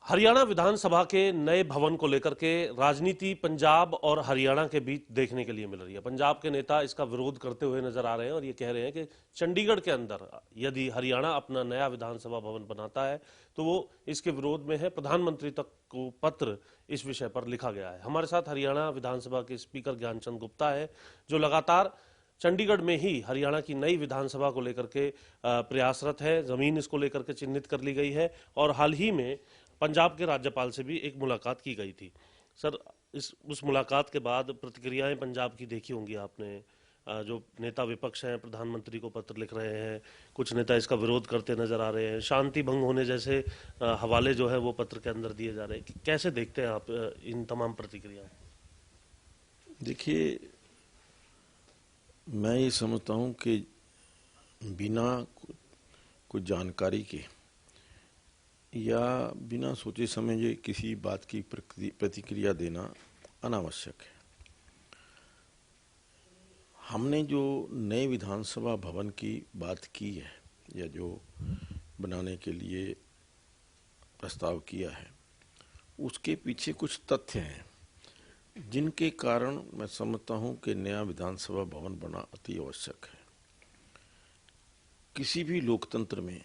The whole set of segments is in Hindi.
हरियाणा विधानसभा के नए भवन को लेकर के राजनीति पंजाब और हरियाणा के बीच देखने के लिए मिल रही है। पंजाब के नेता इसका विरोध करते हुए नजर आ रहे हैं और ये कह रहे हैं कि चंडीगढ़ के अंदर यदि हरियाणा अपना नया विधानसभा भवन बनाता है तो वो इसके विरोध में है। प्रधानमंत्री तक को पत्र इस विषय पर लिखा गया है। हमारे साथ हरियाणा विधानसभा के स्पीकर ज्ञानचंद गुप्ता है, जो लगातार चंडीगढ़ में ही हरियाणा की नई विधानसभा को लेकर के प्रयासरत है। जमीन इसको लेकर के चिन्हित कर ली गई है और हाल ही में पंजाब के राज्यपाल से भी एक मुलाकात की गई थी। सर, उस मुलाकात के बाद प्रतिक्रियाएं पंजाब की देखी होंगी आपने। जो नेता विपक्ष हैं प्रधानमंत्री को पत्र लिख रहे हैं, कुछ नेता इसका विरोध करते नजर आ रहे हैं, शांति भंग होने जैसे हवाले जो है वो पत्र के अंदर दिए जा रहे हैं। कैसे देखते हैं आप इन तमाम प्रतिक्रियाओं? देखिए, मैं ये समझता हूँ कि बिना कुछ जानकारी के या बिना सोचे समझे किसी बात की प्रतिक्रिया देना अनावश्यक है। हमने जो नए विधानसभा भवन की बात की है या जो बनाने के लिए प्रस्ताव किया है, उसके पीछे कुछ तथ्य हैं जिनके कारण मैं समझता हूं कि नया विधानसभा भवन बना अति आवश्यक है। किसी भी लोकतंत्र में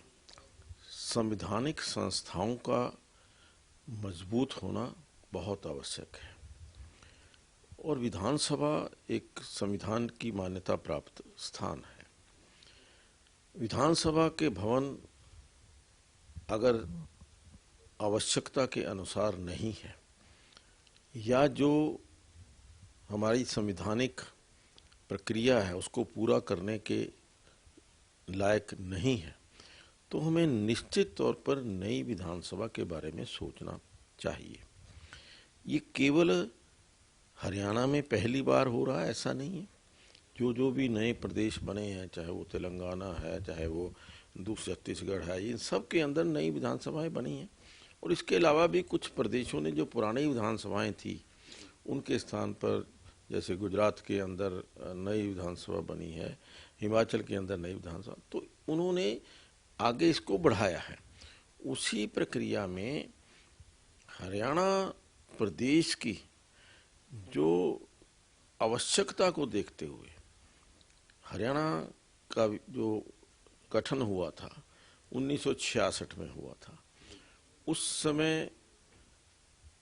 संवैधानिक संस्थाओं का मजबूत होना बहुत आवश्यक है और विधानसभा एक संविधान की मान्यता प्राप्त स्थान है। विधानसभा के भवन अगर आवश्यकता के अनुसार नहीं है या जो हमारी संवैधानिक प्रक्रिया है उसको पूरा करने के लायक नहीं है, तो हमें निश्चित तौर पर नई विधानसभा के बारे में सोचना चाहिए। ये केवल हरियाणा में पहली बार हो रहा है ऐसा नहीं है। जो भी नए प्रदेश बने हैं, चाहे वो तेलंगाना है, चाहे वो दूसरा छत्तीसगढ़ है, इन सब के अंदर नई विधानसभाएं बनी हैं। और इसके अलावा भी कुछ प्रदेशों ने जो पुरानी विधानसभाएं थी उनके स्थान पर, जैसे गुजरात के अंदर नई विधानसभा बनी है, हिमाचल के अंदर नई विधानसभा, तो उन्होंने आगे इसको बढ़ाया है। उसी प्रक्रिया में हरियाणा प्रदेश की जो आवश्यकता को देखते हुए हरियाणा का जो गठन हुआ था 1966 में हुआ था, उस समय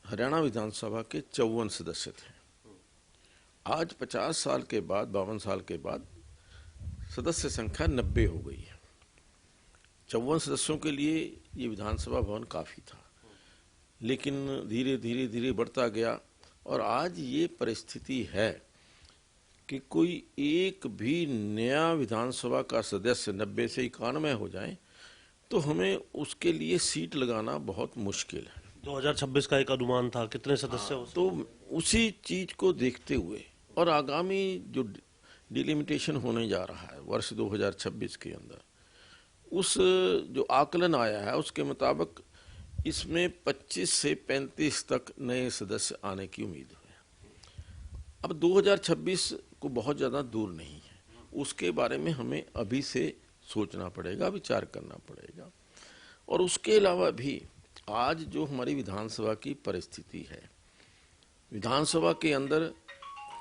हरियाणा विधानसभा के 54 सदस्य थे। आज 50 साल के बाद, 52 साल के बाद सदस्य संख्या 90 हो गई है। 54 सदस्यों के लिए ये विधानसभा भवन काफी था, लेकिन धीरे धीरे बढ़ता गया और आज ये परिस्थिति है कि कोई एक भी नया विधानसभा का सदस्य 90 से 91 हो जाए तो हमें उसके लिए सीट लगाना बहुत मुश्किल है। 2026 का एक अनुमान था, कितने सदस्य हो? तो उसी चीज को देखते हुए और आगामी जो डिलिमिटेशन होने जा रहा है वर्ष 2026 के अंदर, उस जो आकलन आया है उसके मुताबिक इसमें 25 से 35 तक नए सदस्य आने की उम्मीद है। अब 2026 को बहुत ज़्यादा दूर नहीं है, उसके बारे में हमें अभी से सोचना पड़ेगा, विचार करना पड़ेगा। और उसके अलावा भी आज जो हमारी विधानसभा की परिस्थिति है, विधानसभा के अंदर,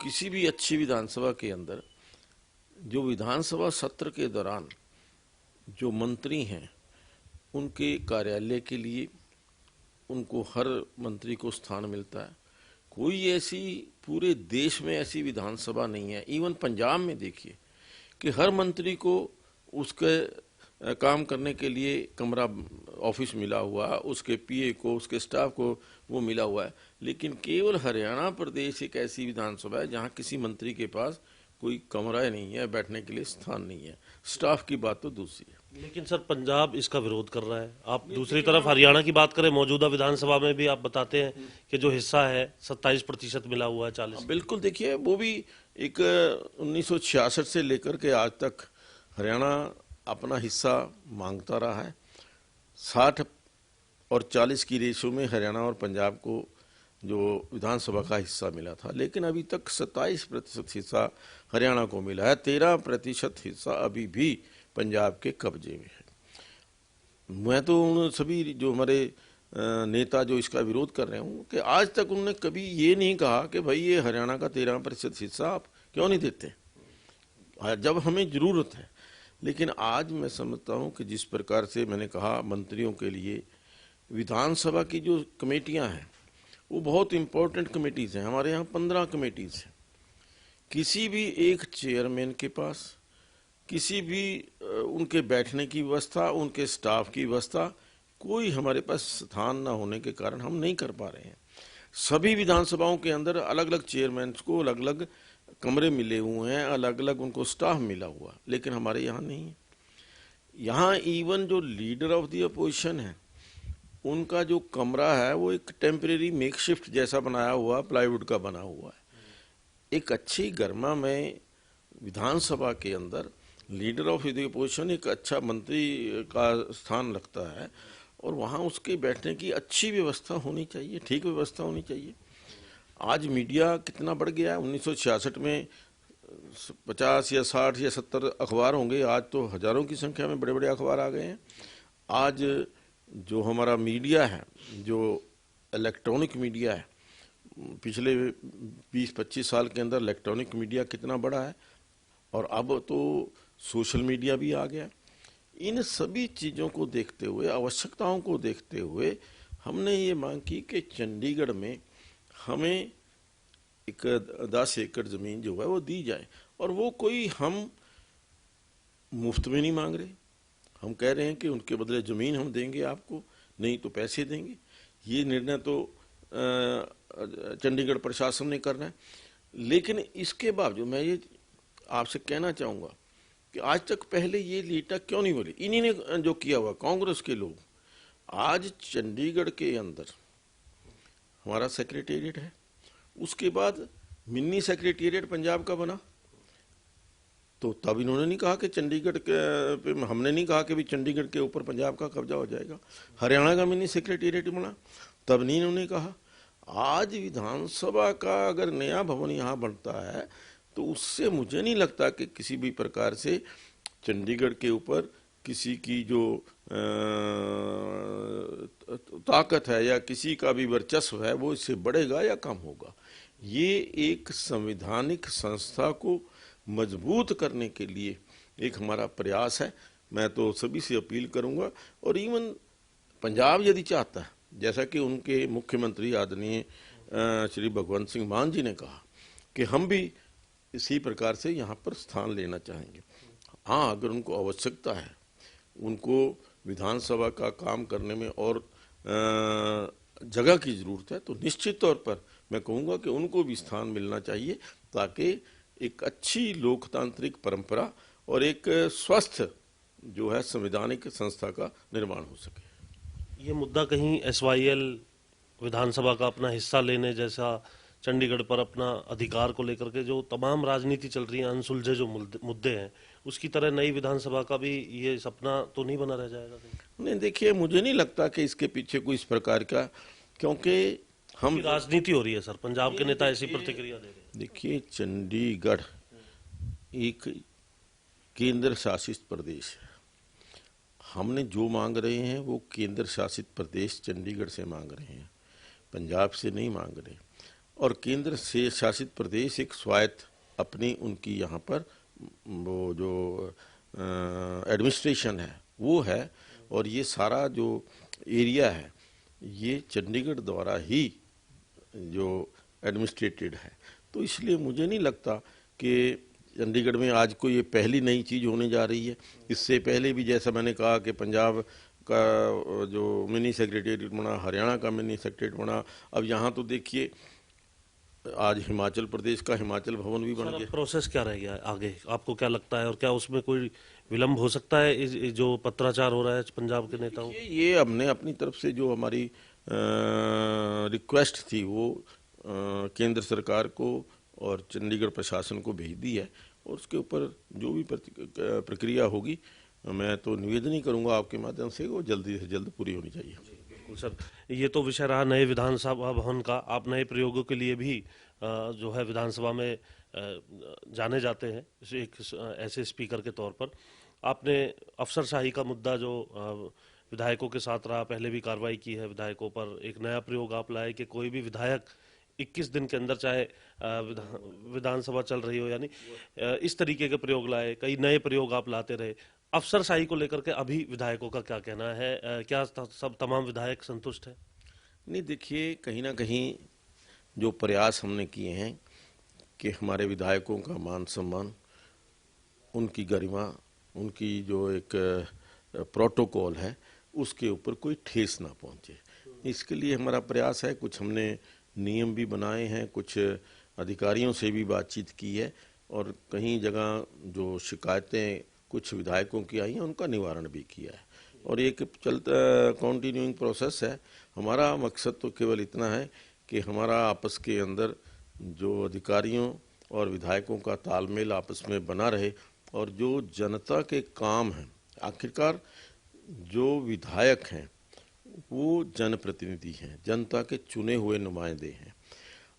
किसी भी अच्छी विधानसभा के अंदर जो विधानसभा सत्र के दौरान जो मंत्री हैं उनके कार्यालय के लिए उनको हर मंत्री को स्थान मिलता है। कोई ऐसी पूरे देश में ऐसी विधानसभा नहीं है, इवन पंजाब में देखिए कि हर मंत्री को उसके काम करने के लिए कमरा ऑफिस मिला हुआ, उसके पीए को, उसके स्टाफ को वो मिला हुआ है। लेकिन केवल हरियाणा प्रदेश एक ऐसी विधानसभा है जहाँ किसी मंत्री के पास कोई कमरा नहीं है, बैठने के लिए स्थान नहीं है। स्टाफ की बात तो दूसरी है। लेकिन सर, पंजाब इसका विरोध कर रहा है। आप दूसरी तरफ हरियाणा की बात करें, मौजूदा विधानसभा में भी आप बताते हैं कि जो हिस्सा है 27% मिला हुआ है, 40। बिल्कुल, देखिए वो भी एक 1966 से लेकर के आज तक हरियाणा अपना हिस्सा मांगता रहा है। 60 और 40 की रेशो में हरियाणा और पंजाब को जो विधानसभा का हिस्सा मिला था, लेकिन अभी तक 27% हिस्सा हरियाणा को मिला है। 13% हिस्सा अभी भी पंजाब के कब्जे में है। मैं तो उन सभी जो हमारे नेता जो इसका विरोध कर रहे हूँ कि आज तक उन्होंने कभी ये नहीं कहा कि भाई ये हरियाणा का 13% हिस्सा आप क्यों नहीं देते जब हमें जरूरत है। लेकिन आज मैं समझता हूँ कि जिस प्रकार से मैंने कहा मंत्रियों के लिए विधानसभा की जो कमेटियां हैं वो बहुत इंपॉर्टेंट कमेटीज हैं। हमारे यहाँ 15 कमेटीज हैं। किसी भी एक चेयरमैन के पास किसी भी उनके बैठने की व्यवस्था, उनके स्टाफ की व्यवस्था, कोई हमारे पास स्थान ना होने के कारण हम नहीं कर पा रहे हैं। सभी विधानसभाओं के अंदर अलग अलग चेयरमैन को अलग अलग कमरे मिले हुए हैं, अलग अलग उनको स्टाफ मिला हुआ, लेकिन हमारे यहाँ नहीं है। यहाँ इवन जो लीडर ऑफ द अपोजिशन है उनका जो कमरा है वो एक टेम्परेरी मेकशिफ्ट जैसा बनाया हुआ, प्लाईवुड का बना हुआ है। एक अच्छी गर्मा में विधानसभा के अंदर लीडर ऑफ द अपोजिशन एक अच्छा मंत्री का स्थान रखता है और वहाँ उसके बैठने की अच्छी व्यवस्था होनी चाहिए, ठीक व्यवस्था होनी चाहिए। आज मीडिया कितना बढ़ गया है। 1966 में 50 या 60 या 70 अखबार होंगे, आज तो हजारों की संख्या में बड़े बड़े अखबार आ गए हैं। आज जो हमारा मीडिया है, जो इलेक्ट्रॉनिक मीडिया है, पिछले 20-25 साल के अंदर इलेक्ट्रॉनिक मीडिया कितना बड़ा है और अब तो सोशल मीडिया भी आ गया। इन सभी चीज़ों को देखते हुए, आवश्यकताओं को देखते हुए हमने ये मांग की कि चंडीगढ़ में हमें एक 10 एकड़ ज़मीन जो है वो दी जाए। और वो कोई हम मुफ्त में नहीं मांग रहे, हम कह रहे हैं कि उनके बदले ज़मीन हम देंगे आपको, नहीं तो पैसे देंगे। ये निर्णय तो चंडीगढ़ प्रशासन ने करना है। लेकिन इसके बावजूद मैं ये आपसे कहना चाहूँगा कि आज तक पहले ये लीटा क्यों नहीं बोली। इन्हीं ने जो किया हुआ, कांग्रेस के लोग। आज चंडीगढ़ के अंदर हमारा सेक्रेटेरिएट है, उसके बाद मिनी सेक्रेटेरिएट पंजाब का बना, तो तब इन्होंने नहीं कहा कि चंडीगढ़ के, हमने नहीं कहा कि भी चंडीगढ़ के ऊपर पंजाब का कब्जा हो जाएगा। हरियाणा का मिनी सेक्रेटेरिएट बना, तब नहीं इन्होंने कहा। आज विधानसभा का अगर नया भवन यहाँ बनता है तो उससे मुझे नहीं लगता कि किसी भी प्रकार से चंडीगढ़ के ऊपर किसी की जो ताकत है या किसी का भी वर्चस्व है वो इससे बढ़ेगा या कम होगा। ये एक संवैधानिक संस्था को मजबूत करने के लिए एक हमारा प्रयास है। मैं तो सभी से अपील करूंगा, और इवन पंजाब यदि चाहता है, जैसा कि उनके मुख्यमंत्री आदरणीय श्री भगवंत सिंह मान जी ने कहा कि हम भी इसी प्रकार से यहाँ पर स्थान लेना चाहेंगे। हाँ, अगर उनको आवश्यकता है, उनको विधानसभा का काम करने में और जगह की ज़रूरत है, तो निश्चित तौर पर मैं कहूँगा कि उनको भी स्थान मिलना चाहिए, ताकि एक अच्छी लोकतांत्रिक परंपरा और एक स्वस्थ जो है संवैधानिक संस्था का निर्माण हो सके। ये मुद्दा कहीं SYL विधानसभा का अपना हिस्सा लेने जैसा, चंडीगढ़ पर अपना अधिकार को लेकर के जो तमाम राजनीति चल रही है, अनसुलझे जो मुद्दे हैं, उसकी तरह नई विधानसभा का भी ये सपना तो नहीं बना रह जाएगा? नहीं, देखिए, मुझे नहीं लगता कि इसके पीछे कोई इस प्रकार का, क्योंकि हम राजनीति हो रही है सर, पंजाब के नेता ऐसी प्रतिक्रिया दे रहे हैं। देखिए, चंडीगढ़ एक केंद्र शासित प्रदेश है। हमने जो मांग रहे हैं वो केंद्र शासित प्रदेश चंडीगढ़ से मांग रहे हैं, पंजाब से नहीं मांग रहे। और केंद्र से शासित प्रदेश एक स्वायत्त अपनी उनकी यहाँ पर वो जो एडमिनिस्ट्रेशन है वो है, और ये सारा जो एरिया है ये चंडीगढ़ द्वारा ही जो एडमिनिस्ट्रेटेड है। तो इसलिए मुझे नहीं लगता कि चंडीगढ़ में आज कोई ये पहली नई चीज़ होने जा रही है। इससे पहले भी जैसा मैंने कहा कि पंजाब का जो मिनी सेक्रेटेरिएट बना, हरियाणा का मिनी सेक्रेटेरिएट बना, अब यहाँ तो देखिए आज हिमाचल प्रदेश का हिमाचल भवन भी बन गया। प्रोसेस क्या रह गया है आगे, आपको क्या लगता है, और क्या उसमें कोई विलंब हो सकता है जो पत्राचार हो रहा है पंजाब के नेताओं? ये हमने अपनी तरफ से जो हमारी रिक्वेस्ट थी वो केंद्र सरकार को और चंडीगढ़ प्रशासन को भेज दी है, और उसके ऊपर जो भी प्रक्रिया होगी मैं तो निवेदन ही करूंगा आपके माध्यम से, वो जल्दी से जल्द पूरी होनी चाहिए। बिल्कुल सर, ये तो विषय रहा नए विधानसभा भवन का। आप नए प्रयोगों के लिए भी जो है विधानसभा में जाने जाते हैं एक ऐसे स्पीकर के तौर पर। आपने अफसरशाही का मुद्दा जो विधायकों के साथ रहा, पहले भी कार्रवाई की है विधायकों पर। एक नया प्रयोग आप लाए कि कोई भी विधायक 21 दिन के अंदर, चाहे विधानसभा चल रही हो यानी, इस तरीके के प्रयोग लाए, कई नए प्रयोग आप लाते रहे। अफसरशाही को लेकर के अभी विधायकों का क्या कहना है? क्या सब तमाम विधायक संतुष्ट हैं? नहीं, देखिए, कहीं ना कहीं जो प्रयास हमने किए हैं कि हमारे विधायकों का मान सम्मान, उनकी गरिमा, उनकी जो एक प्रोटोकॉल है, उसके ऊपर कोई ठेस ना पहुंचे, इसके लिए हमारा प्रयास है। कुछ हमने नियम भी बनाए हैं, कुछ अधिकारियों से भी बातचीत की है, और कहीं जगह जो शिकायतें कुछ विधायकों की आई हैं उनका निवारण भी किया है। और एक चलता कॉन्टिन्यूइंग प्रोसेस है। हमारा मकसद तो केवल इतना है कि हमारा आपस के अंदर जो अधिकारियों और विधायकों का तालमेल आपस में बना रहे, और जो जनता के काम हैं, आखिरकार जो विधायक हैं वो जनप्रतिनिधि हैं, जनता के चुने हुए नुमाइंदे हैं।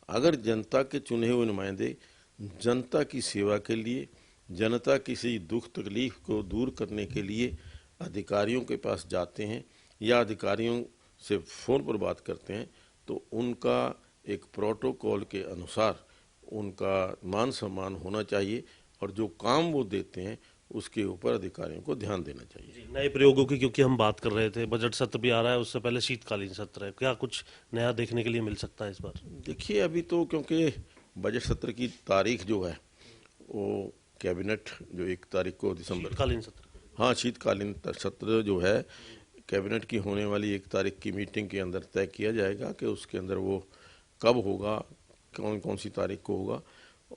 अगर जनता के चुने हुए नुमाइंदे जनता की सेवा के लिए, जनता किसी दुख तकलीफ को दूर करने के लिए अधिकारियों के पास जाते हैं या अधिकारियों से फ़ोन पर बात करते हैं, तो उनका एक प्रोटोकॉल के अनुसार उनका मान सम्मान होना चाहिए, और जो काम वो देते हैं उसके ऊपर अधिकारियों को ध्यान देना चाहिए। नए प्रयोगों की क्योंकि हम बात कर रहे थे, बजट सत्र भी आ रहा है, उससे पहले शीतकालीन सत्र है, क्या कुछ नया देखने के लिए मिल सकता है इस बार? देखिए, अभी तो क्योंकि बजट सत्र की तारीख जो है वो कैबिनेट जो 1 तारीख को दिसंबर, शीतकालीन सत्र, हाँ, शीतकालीन सत्र जो है कैबिनेट की होने वाली 1 तारीख की मीटिंग के अंदर तय किया जाएगा कि उसके अंदर वो कब होगा, कौन कौन सी तारीख को होगा,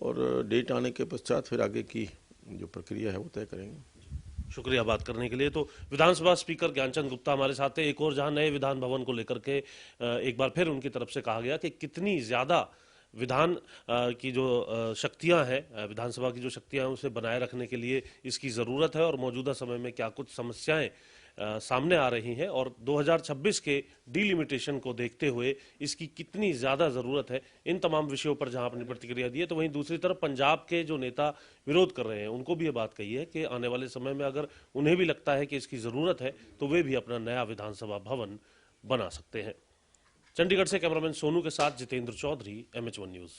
और डेट आने के पश्चात फिर आगे की जो प्रक्रिया है वो तय करेंगे। शुक्रिया बात करने के लिए। तो विधानसभा स्पीकर ज्ञानचंद गुप्ता हमारे साथ थे। एक और जहां नए विधान भवन को लेकर के एक बार फिर उनकी तरफ से कहा गया कि कितनी ज्यादा विधान की जो शक्तियां हैं, विधानसभा की जो शक्तियां हैं, उसे बनाए रखने के लिए इसकी जरूरत है, और मौजूदा समय में क्या कुछ समस्याएं सामने आ रही हैं, और 2026 के डिलिमिटेशन को देखते हुए इसकी कितनी ज्यादा जरूरत है। इन तमाम विषयों पर जहां अपनी प्रतिक्रिया दी है, तो वहीं दूसरी तरफ पंजाब के जो नेता विरोध कर रहे हैं, उनको भी ये बात कही है कि आने वाले समय में अगर उन्हें भी लगता है कि इसकी जरूरत है, तो वे भी अपना नया विधानसभा भवन बना सकते हैं। चंडीगढ़ से कैमरामैन सोनू के साथ जितेंद्र चौधरी, MH1 न्यूज।